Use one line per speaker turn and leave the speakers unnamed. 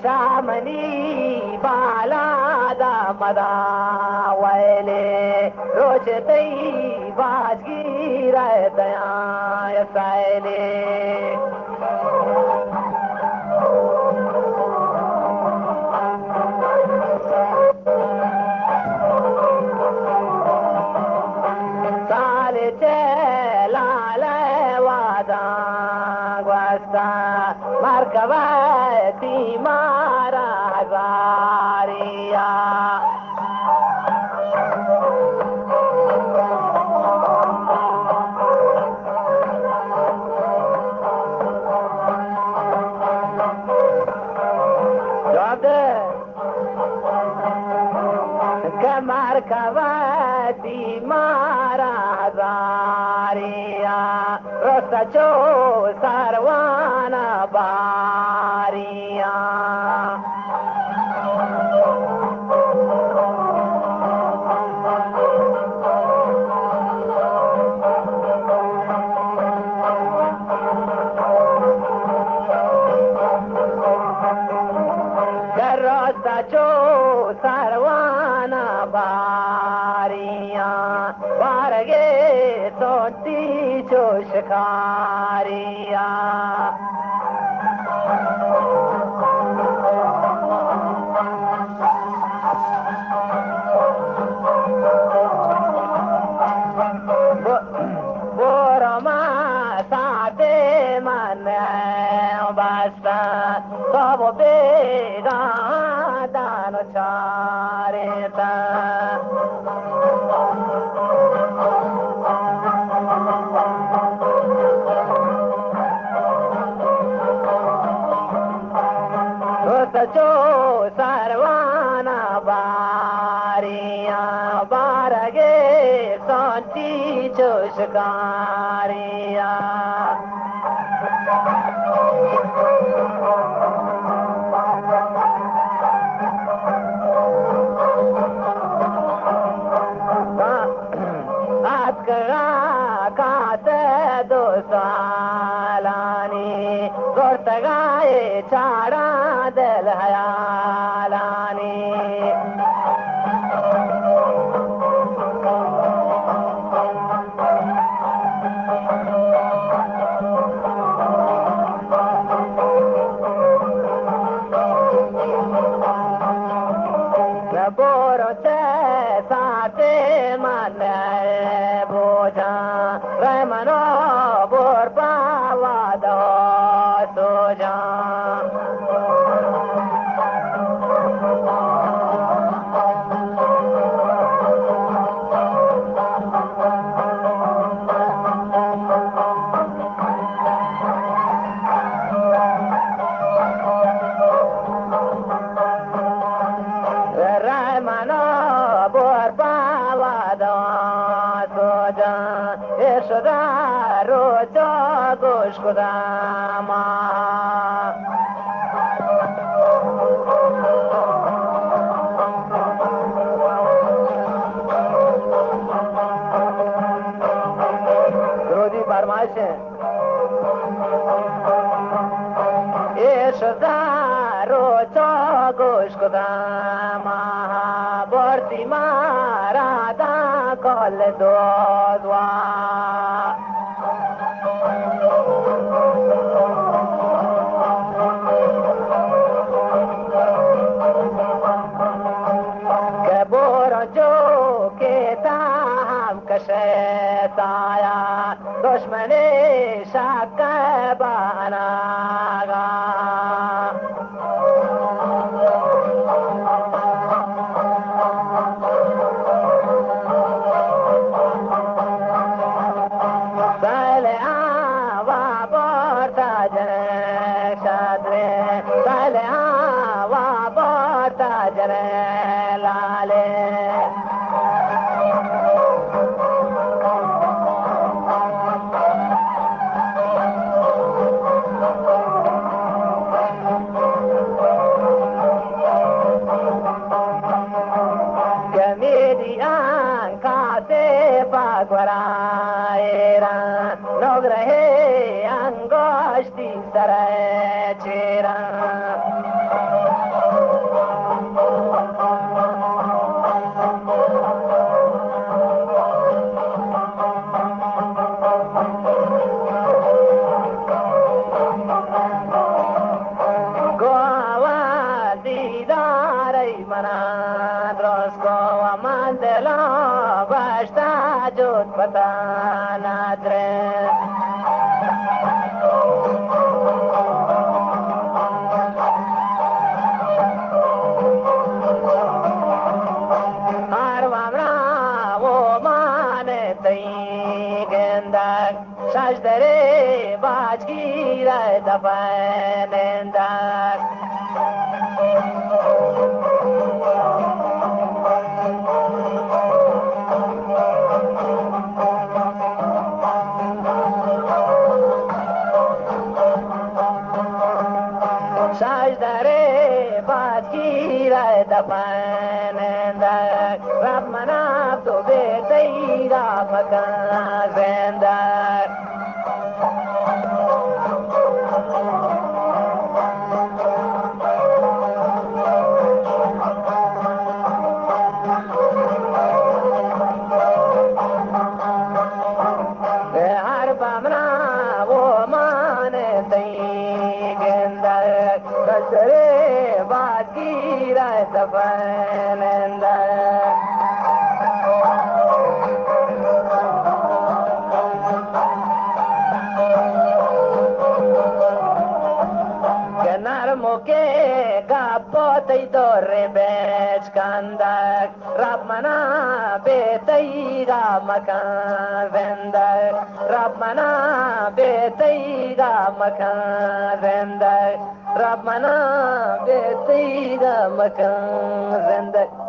شامني بالادا مدا ويلي روشتي باجي رايتيا يا سايلي سالي لا لا وادا غواستا مركبتي مارا هزاريا مركبتي مارا هزاريا رسچو سروانا باريا रस्ता सरवाना बारियां बारगे सोती जो शिकारियां बोरमा साते मन बस्ता सब बेगा दान चारेता सचो सरवाना बारियां बारगे सोची चुशकारियां दो सालानी गोरतगाए चारा दल हयालानी बोरो साते मन बोझा रमनो बोर पावा दो सोजा रमनो बोर पावा दो सोजा यशोदा रोचो गोष्कुदामा गुरुजी फरमाइश है यशोदा रोचो गोष्कुदामा बोर्ती मारादा कल दो द्वा कशेताया दुश्मने शाक बनागा पहले आवा बोरता जने क्षत्रे पहले आवा बोरता जने लाले دی سر چیرا पता नादरे हर वामरा वो माने तई गेंदा सजदरे बाज की राय दफनेंदा दफनेंदा रब मना तो बेतईरा मकान ज़िंदा हर बमना वो माने तई गेंदा कसरे बाकी राय दफनेंदा Kenar moke kapotai dore bech kandak Rabmana betai ga makan vendak Rabmana betai ga makan vendak Rabmana betai ga makan vendak